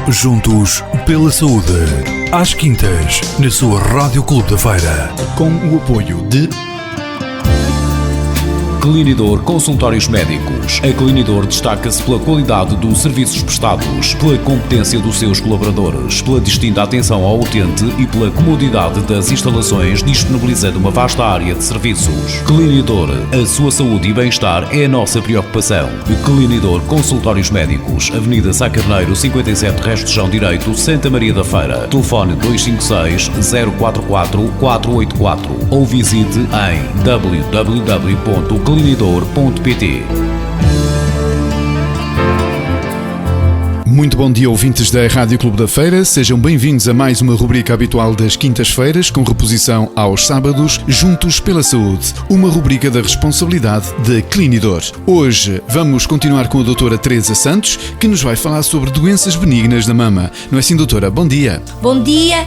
Juntos pela saúde. Às quintas, na sua Rádio Clube da Feira. Com o apoio de Clinidor Consultórios Médicos. A Clinidor destaca-se pela qualidade dos serviços prestados, pela competência dos seus colaboradores, pela distinta atenção ao utente e pela comodidade das instalações, disponibilizando uma vasta área de serviços. Clinidor, a sua saúde e bem-estar é a nossa preocupação. Clinidor Consultórios Médicos, Avenida Sá Carneiro, 57, Resto de Chão Direito, Santa Maria da Feira. Telefone 256 044 484 ou visite em www.clinidor.pt. Muito bom dia, ouvintes da Rádio Clube da Feira. Sejam bem-vindos a mais uma rubrica habitual das quintas-feiras, com reposição aos sábados, Juntos pela Saúde, uma rubrica da responsabilidade da Clinidor. Hoje vamos continuar com a doutora Teresa Santos, que nos vai falar sobre doenças benignas da mama. Não é assim, doutora? Bom dia. Bom dia.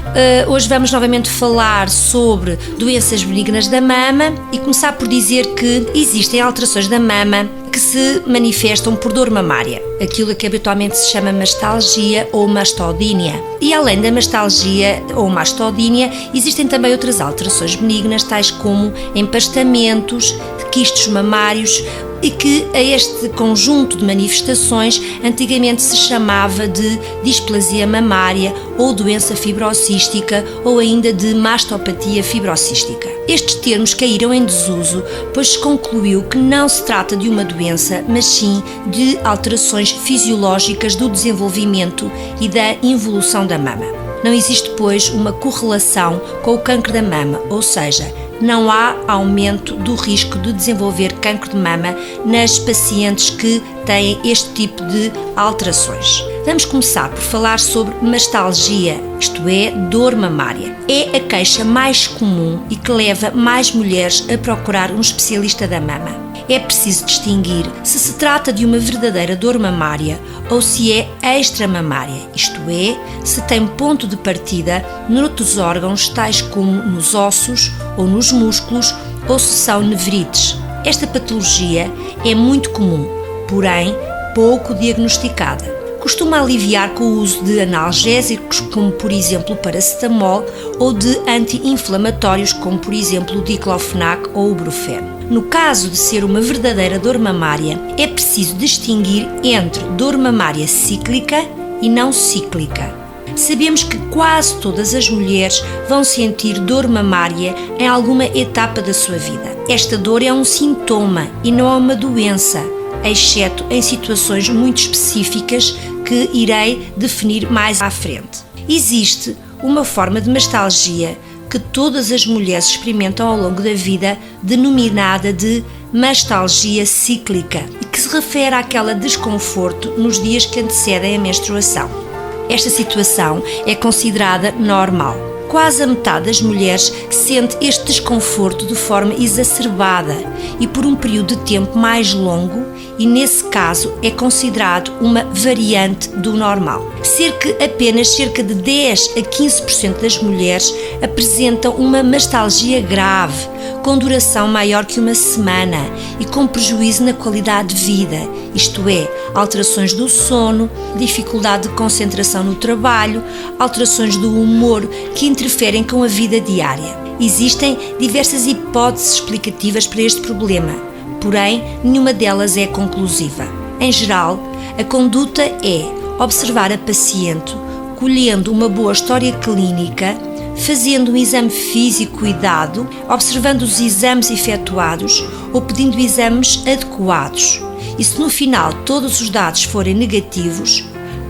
Hoje vamos novamente falar sobre doenças benignas da mama e começar por dizer que existem alterações da mama que se manifestam por dor mamária, aquilo que habitualmente se chama mastalgia ou mastodínia. E além da mastalgia ou mastodínia, existem também outras alterações benignas, tais como empastamentos, quistos mamários, e que a este conjunto de manifestações antigamente se chamava de displasia mamária ou doença fibrocística ou ainda de mastopatia fibrocística. Estes termos caíram em desuso, pois se concluiu que não se trata de uma doença, mas sim de alterações fisiológicas do desenvolvimento e da involução da mama. Não existe, pois, uma correlação com o cancro da mama, ou seja, não há aumento do risco de desenvolver cancro de mama nas pacientes que têm este tipo de alterações. Vamos começar por falar sobre mastalgia, isto é, dor mamária. É a queixa mais comum e que leva mais mulheres a procurar um especialista da mama. É preciso distinguir se se trata de uma verdadeira dor mamária ou se é extramamária, isto é, se tem ponto de partida noutros órgãos, tais como nos ossos ou nos músculos, ou se são nevrites. Esta patologia é muito comum, porém pouco diagnosticada. Costuma aliviar com o uso de analgésicos, como por exemplo o paracetamol, ou de anti-inflamatórios, como por exemplo o diclofenac ou o brufeno. No caso de ser uma verdadeira dor mamária, é preciso distinguir entre dor mamária cíclica e não cíclica. Sabemos que quase todas as mulheres vão sentir dor mamária em alguma etapa da sua vida. Esta dor é um sintoma e não é uma doença, exceto em situações muito específicas que irei definir mais à frente. Existe uma forma de mastalgia que todas as mulheres experimentam ao longo da vida, denominada de mastalgia cíclica, e que se refere àquele desconforto nos dias que antecedem a menstruação. Esta situação é considerada normal. Quase a metade das mulheres sente este desconforto de forma exacerbada e por um período de tempo mais longo, e nesse caso é considerado uma variante do normal. Apenas cerca de 10 a 15% das mulheres apresentam uma mastalgia grave, com duração maior que uma semana e com prejuízo na qualidade de vida, isto é, alterações do sono, dificuldade de concentração no trabalho, alterações do humor que interferem com a vida diária. Existem diversas hipóteses explicativas para este problema, porém nenhuma delas é conclusiva. Em geral, a conduta é observar a paciente, colhendo uma boa história clínica, fazendo um exame físico cuidado, observando os exames efetuados ou pedindo exames adequados. E se no final todos os dados forem negativos,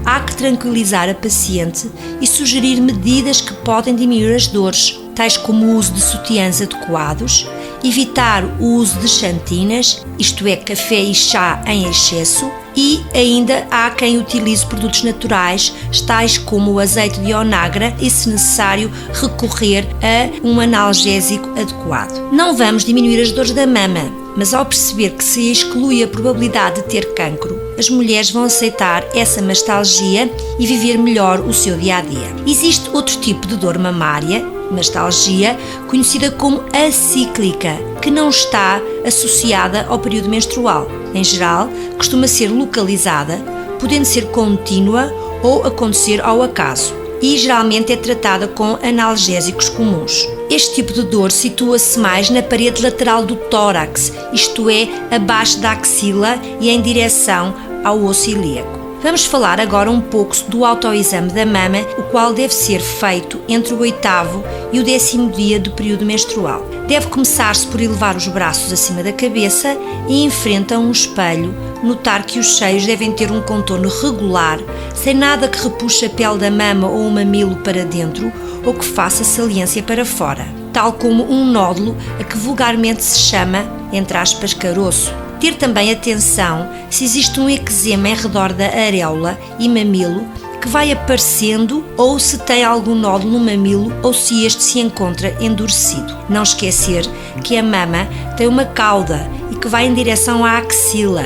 há que tranquilizar a paciente e sugerir medidas que podem diminuir as dores, tais como o uso de sutiãs adequados, evitar o uso de xantinas, isto é, café e chá em excesso, e ainda há quem utilize produtos naturais, tais como o azeite de onagra, e se necessário recorrer a um analgésico adequado. Não vamos diminuir as dores da mama, mas ao perceber que se exclui a probabilidade de ter cancro, as mulheres vão aceitar essa mastalgia e viver melhor o seu dia-a-dia. Existe outro tipo de dor mamária, mastalgia, conhecida como acíclica, que não está associada ao período menstrual. Em geral, costuma ser localizada, podendo ser contínua ou acontecer ao acaso e geralmente é tratada com analgésicos comuns. Este tipo de dor situa-se mais na parede lateral do tórax, isto é, abaixo da axila e em direção ao osso ilíaco. Vamos falar agora um pouco do autoexame da mama, o qual deve ser feito entre o 8º e o 10º dia do período menstrual. Deve começar-se por elevar os braços acima da cabeça e em frente a um espelho, notar que os seios devem ter um contorno regular, sem nada que repuxe a pele da mama ou o mamilo para dentro ou que faça saliência para fora, tal como um nódulo a que vulgarmente se chama, entre aspas, caroço. Ter também atenção se existe um eczema em redor da areola e mamilo que vai aparecendo ou se tem algum nódulo no mamilo ou se este se encontra endurecido. Não esquecer que a mama tem uma cauda e que vai em direção à axila,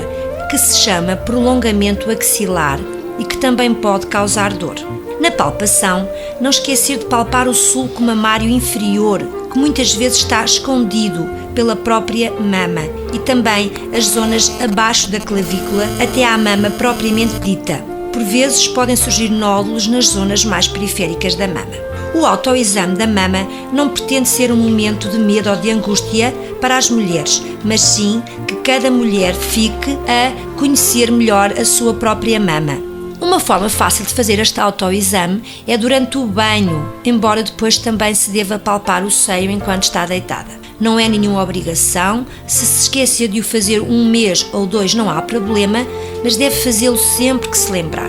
que se chama prolongamento axilar e que também pode causar dor. Na palpação, não esquecer de palpar o sulco mamário inferior, que muitas vezes está escondido pela própria mama, e também as zonas abaixo da clavícula até à mama propriamente dita. Por vezes podem surgir nódulos nas zonas mais periféricas da mama. O autoexame da mama não pretende ser um momento de medo ou de angústia para as mulheres, mas sim que cada mulher fique a conhecer melhor a sua própria mama. Uma forma fácil de fazer este autoexame é durante o banho, embora depois também se deva palpar o seio enquanto está deitada. Não é nenhuma obrigação, se esquecer de o fazer 1 mês ou 2 não há problema, mas deve fazê-lo sempre que se lembrar.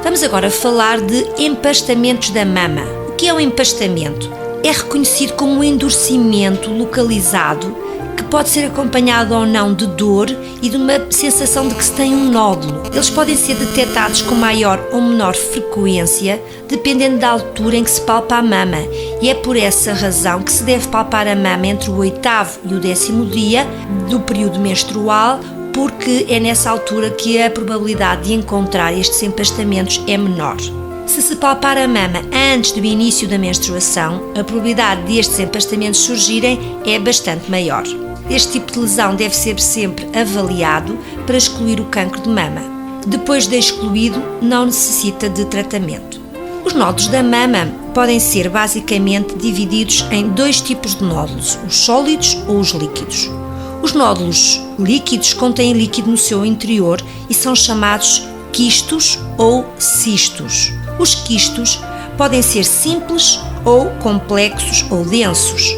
Vamos agora falar de empastamentos da mama. O que é o empastamento? É reconhecido como um endurecimento localizado que pode ser acompanhado ou não de dor e de uma sensação de que se tem um nódulo. Eles podem ser detectados com maior ou menor frequência, dependendo da altura em que se palpa a mama, e é por essa razão que se deve palpar a mama entre o 8º e o 10º dia do período menstrual, porque é nessa altura que a probabilidade de encontrar estes empastamentos é menor. Se se palpar a mama antes do início da menstruação, a probabilidade destes empastamentos surgirem é bastante maior. Este tipo de lesão deve ser sempre avaliado para excluir o cancro de mama. Depois de excluído, não necessita de tratamento. Os nódulos da mama podem ser basicamente divididos em 2 tipos de nódulos, os sólidos ou os líquidos. Os nódulos líquidos contêm líquido no seu interior e são chamados quistos ou cistos. Os quistos podem ser simples ou complexos ou densos.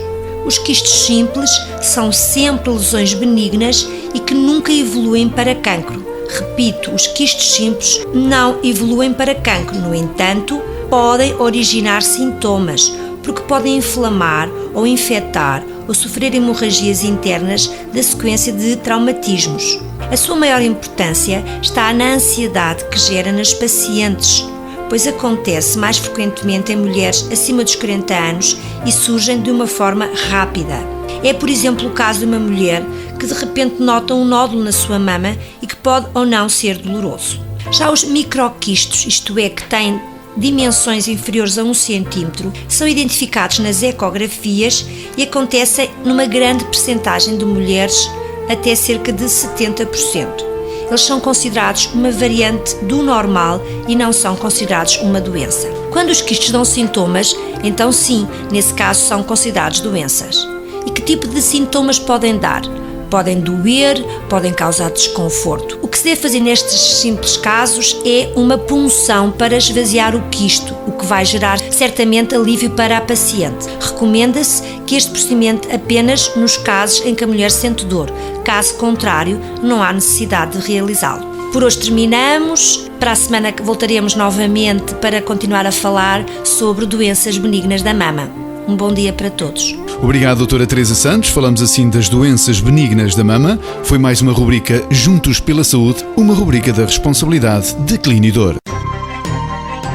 Os quistos simples são sempre lesões benignas e que nunca evoluem para cancro. Repito, os quistos simples não evoluem para cancro, no entanto, podem originar sintomas, porque podem inflamar ou infectar ou sofrer hemorragias internas da sequência de traumatismos. A sua maior importância está na ansiedade que gera nas pacientes, pois acontece mais frequentemente em mulheres acima dos 40 anos e surgem de uma forma rápida. É, por exemplo, o caso de uma mulher que de repente nota um nódulo na sua mama e que pode ou não ser doloroso. Já os microquistos, isto é, que têm dimensões inferiores a 1 cm, são identificados nas ecografias e acontecem numa grande percentagem de mulheres, até cerca de 70%. Eles são considerados uma variante do normal e não são considerados uma doença. Quando os quistos dão sintomas, então sim, nesse caso são considerados doenças. E que tipo de sintomas podem dar? Podem doer, podem causar desconforto. O que se deve fazer nestes simples casos é uma punção para esvaziar o quisto, o que vai gerar certamente alívio para a paciente. Recomenda-se que este procedimento apenas nos casos em que a mulher sente dor. Caso contrário, não há necessidade de realizá-lo. Por hoje terminamos. Para a semana voltaremos novamente para continuar a falar sobre doenças benignas da mama. Um bom dia para todos. Obrigado, doutora Teresa Santos. Falamos assim das doenças benignas da mama. Foi mais uma rubrica Juntos pela Saúde, uma rubrica da responsabilidade de Clinidor.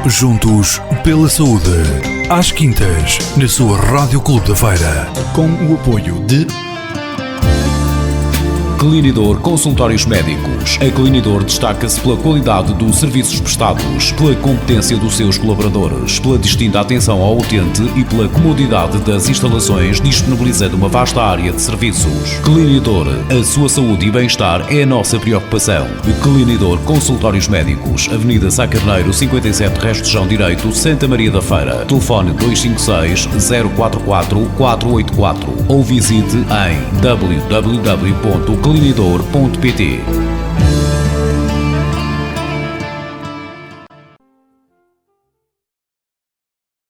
Juntos pela Saúde, às quintas, na sua Rádio Clube da Feira. Com o apoio de Clinidor Consultórios Médicos. A Clinidor destaca-se pela qualidade dos serviços prestados, pela competência dos seus colaboradores, pela distinta atenção ao utente e pela comodidade das instalações, disponibilizando uma vasta área de serviços. Clinidor, a sua saúde e bem-estar é a nossa preocupação. Clinidor Consultórios Médicos, Avenida Sá Carneiro, 57, Resto Direito, Santa Maria da Feira. Telefone 256 044 484 ou visite em www.clinidor.pt.